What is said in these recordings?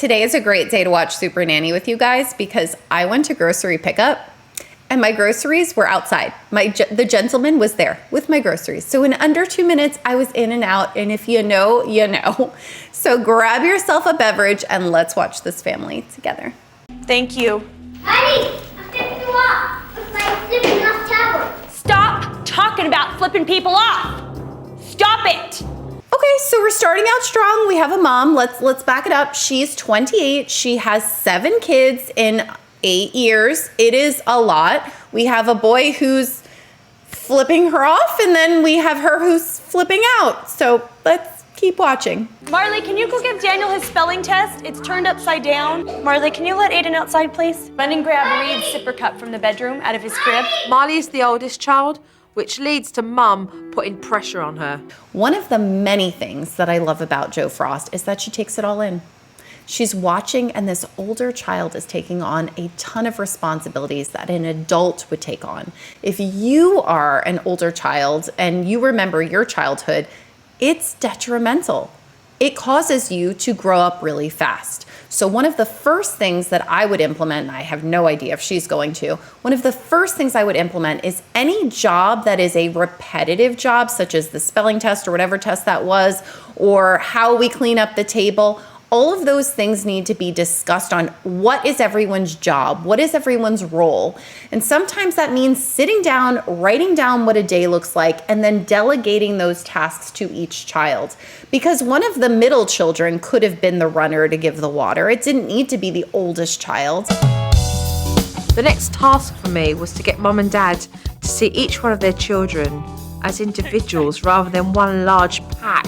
Today is a great day to watch Supernanny with you guys because I went to grocery pickup and my groceries were outside. The gentleman was there with my groceries. So in under 2 minutes, I was in and out. And if you know, you know. So grab yourself a beverage and let's watch this family together. Thank you. Honey, I'm flipping you off with my flipping off tower. Stop talking about flipping people off. Stop it. Okay, so we're starting out strong. We have a mom. Let's back it up. She's 28. She has 7 kids in 8 years. It is a lot. We have a boy who's flipping her off, and then we have her who's flipping out. So let's keep watching. Marley, can you go give Daniel his spelling test? It's turned upside down. Marley, can you let Aiden outside, please? Run and grab Reed's sipper cup from the bedroom out of his crib. Marley is the oldest child, which leads to Mum putting pressure on her. One of the many things that I love about Jo Frost is that she takes it all in. She's watching, and this older child is taking on a ton of responsibilities that an adult would take on. If you are an older child and you remember your childhood, it's detrimental. It causes you to grow up really fast. So one of the first things that I would implement, and I have no idea if she's going to, one of the first things I would implement is any job that is a repetitive job, such as the spelling test or whatever test that was, or how we clean up the table. All of those things need to be discussed on what is everyone's job, what is everyone's role. And sometimes that means sitting down, writing down what a day looks like, and then delegating those tasks to each child. Because one of the middle children could have been the runner to give the water. It didn't need to be the oldest child. The next task for me was to get Mum and Dad to see each one of their children as individuals rather than one large pack.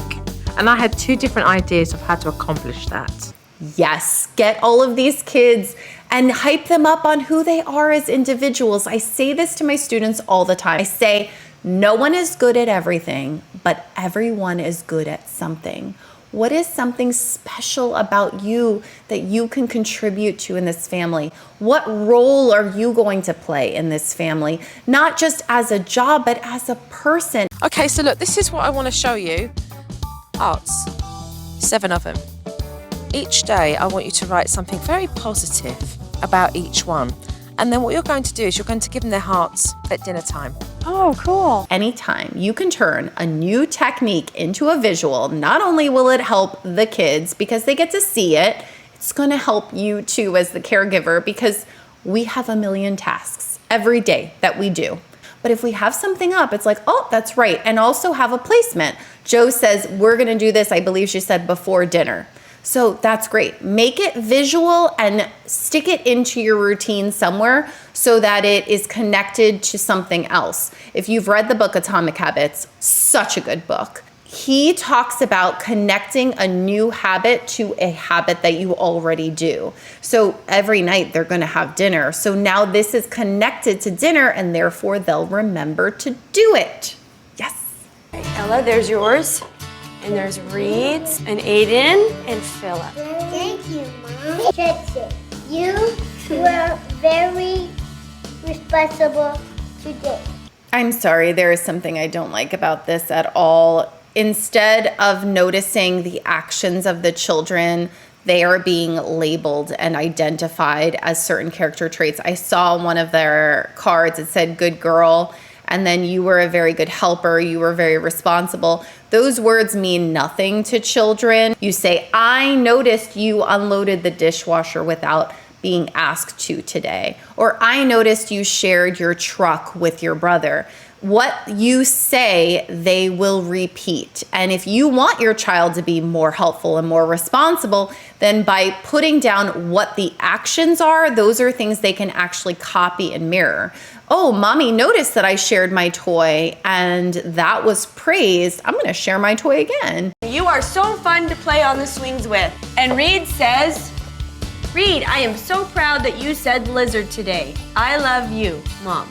And I had 2 different ideas of how to accomplish that. Yes, get all of these kids and hype them up on who they are as individuals. I say this to my students all the time. I say, no one is good at everything, but everyone is good at something. What is something special about you that you can contribute to in this family? What role are you going to play in this family? Not just as a job, but as a person. Okay, so look, this is what I want to show you. Arts, 7 of them. Each day I want you to write something very positive about each one. And then what you're going to do is you're going to give them their hearts at dinner time. Oh, cool. Anytime you can turn a new technique into a visual, not only will it help the kids because they get to see it, it's going to help you too as the caregiver because we have a million tasks every day that we do. But if we have something up, it's like, oh, that's right. And also have a placement. Jo says, we're going to do this, I believe she said, before dinner. So that's great. Make it visual and stick it into your routine somewhere so that it is connected to something else. If you've read the book Atomic Habits, such a good book. He talks about connecting a new habit to a habit that you already do. So every night they're going to have dinner. So now this is connected to dinner and therefore they'll remember to do it. Yes. Ella, there's yours. And there's Reed's and Aiden and Philip. Thank you, Mom. Judson, you were very responsible today. I'm sorry, there is something I don't like about this at all. Instead of noticing the actions of the children, they are being labeled and identified as certain character traits. I saw one of their cards, it said good girl, and then you were a very good helper, you were very responsible. Those words mean nothing to children. You say, I noticed you unloaded the dishwasher without being asked to today. Or I noticed you shared your truck with your brother. What you say, they will repeat. And if you want your child to be more helpful and more responsible, then by putting down what the actions are, those are things they can actually copy and mirror. Oh, mommy noticed that I shared my toy and that was praised. I'm gonna share my toy again. You are so fun to play on the swings with. And Reed says, Reed, I am so proud that you said lizard today. I love you, Mom.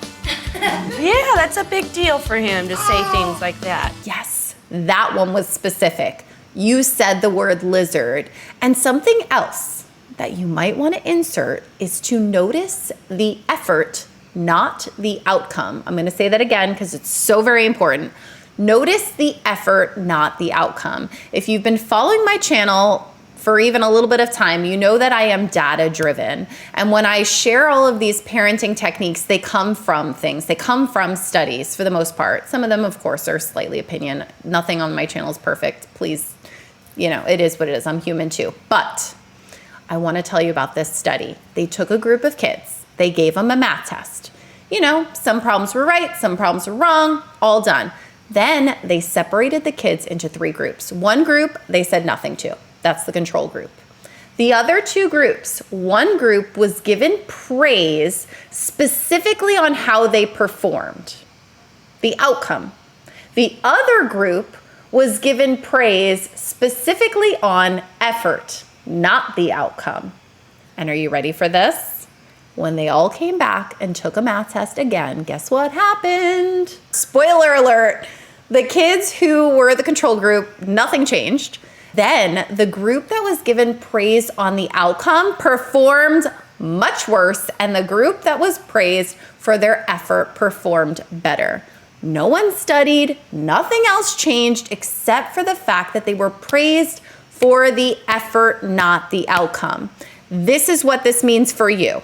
Yeah, that's a big deal for him to say things like that. Yes, that one was specific. You said the word lizard. And something else that you might want to insert is to notice the effort, not the outcome. I'm going to say that again because it's so very important. Notice the effort, not the outcome. If you've been following my channel for even a little bit of time, you know that I am data driven. And when I share all of these parenting techniques, they come from things. They come from studies for the most part. Some of them, of course, are slightly opinion. Nothing on my channel is perfect. Please, it is what it is. I'm human too. But I want to tell you about this study. They took a group of kids. They gave them a math test. Some problems were right, some problems were wrong, all done. Then they separated the kids into 3 groups. One group they said nothing to. That's the control group. The other 2 groups, one group was given praise specifically on how they performed, the outcome. The other group was given praise specifically on effort, not the outcome. And are you ready for this? When they all came back and took a math test again, guess what happened? Spoiler alert, the kids who were the control group, nothing changed. Then the group that was given praise on the outcome performed much worse, and the group that was praised for their effort performed better. No one studied, nothing else changed except for the fact that they were praised for the effort, not the outcome. This is what this means for you.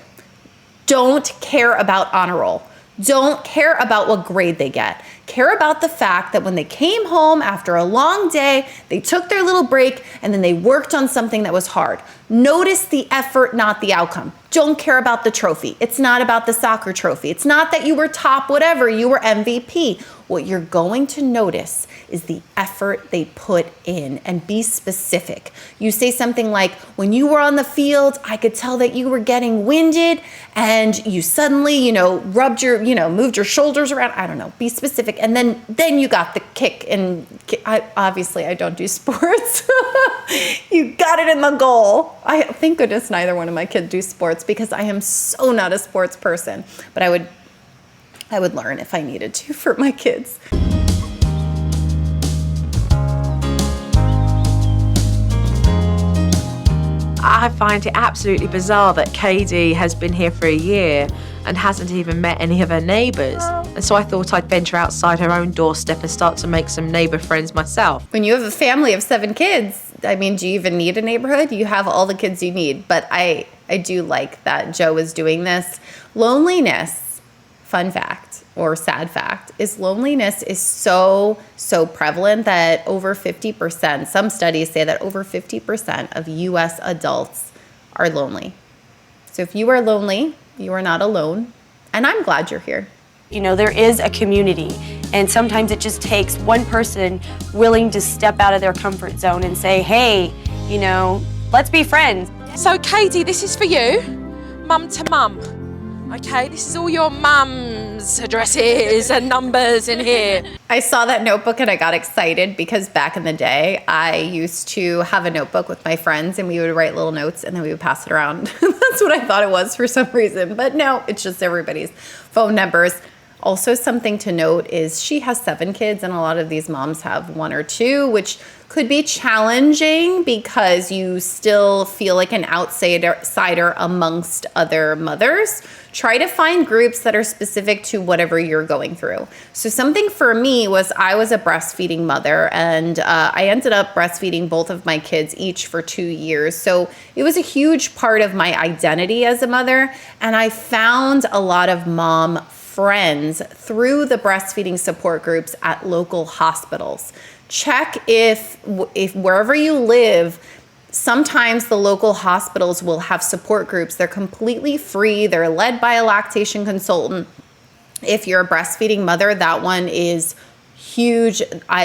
Don't care about honor roll. Don't care about what grade they get. Care about the fact that when they came home after a long day, they took their little break and then they worked on something that was hard. Notice the effort, not the outcome. Don't care about the trophy. It's not about the soccer trophy. It's not that you were top whatever, you were MVP. What you're going to notice is the effort they put in, and be specific. You say something like, when you were on the field, I could tell that you were getting winded and you suddenly, rubbed your, moved your shoulders around. I don't know, be specific. And then you got the kick, and obviously I don't do sports. You got it in the goal. Thank goodness neither one of my kids do sports, because I am so not a sports person, but I would learn if I needed to for my kids. I find it absolutely bizarre that Katie has been here for a year and hasn't even met any of her neighbours. And so I thought I'd venture outside her own doorstep and start to make some neighbour friends myself. When you have a family of 7 kids, do you even need a neighborhood? You have all the kids you need. But I do like that Joe is doing this. Loneliness, fun fact or sad fact, is loneliness is so prevalent that over 50%, some studies say that over 50% of US adults are lonely. So if you are lonely, you are not alone. And I'm glad you're here. There is a community, and sometimes it just takes one person willing to step out of their comfort zone and say, hey, let's be friends. So Katie, this is for you, mum to mum. Okay, this is all your mum's addresses and numbers in here. I saw that notebook and I got excited, because back in the day, I used to have a notebook with my friends and we would write little notes and then we would pass it around. That's what I thought it was for some reason. But no, it's just everybody's phone numbers. Also, something to note is she has 7 kids, and a lot of these moms have 1 or 2, which could be challenging because you still feel like an outsider amongst other mothers. Try to find groups that are specific to whatever you're going through. So something for me was, I was a breastfeeding mother, and I ended up breastfeeding both of my kids each for 2 years. So it was a huge part of my identity as a mother, and I found a lot of mom friends through the breastfeeding support groups at local hospitals. Check if wherever you live, sometimes the local hospitals will have support groups. They're completely free. They're led by a lactation consultant. If you're a breastfeeding mother, that one is huge.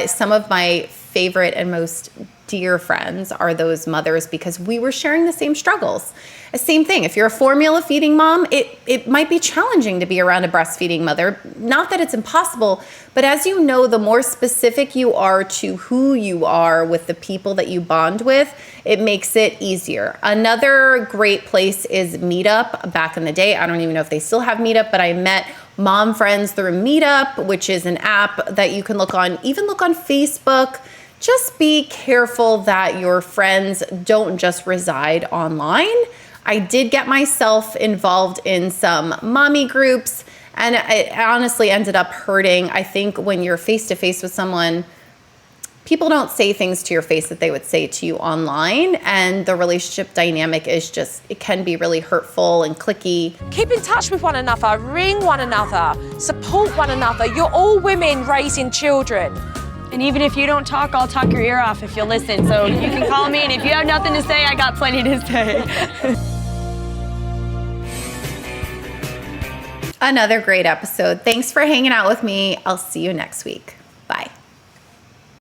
Some of my favorite and most dear friends are those mothers, because we were sharing the same struggles. Same thing. If you're a formula feeding mom, it might be challenging to be around a breastfeeding mother. Not that it's impossible, but as you know, the more specific you are to who you are with the people that you bond with, it makes it easier. Another great place is Meetup. Back in the day, I don't even know if they still have Meetup, but I met mom friends through Meetup, which is an app that you can look on, even look on Facebook. Just be careful that your friends don't just reside online. I did get myself involved in some mommy groups, and it honestly ended up hurting. I think when you're face to face with someone, people don't say things to your face that they would say to you online, and the relationship dynamic is just, it can be really hurtful and cliquey. Keep in touch with one another, ring one another, support one another. You're all women raising children. And even if you don't talk, I'll talk your ear off if you'll listen. So you can call me, and if you have nothing to say, I got plenty to say. Another great episode. Thanks for hanging out with me. I'll see you next week.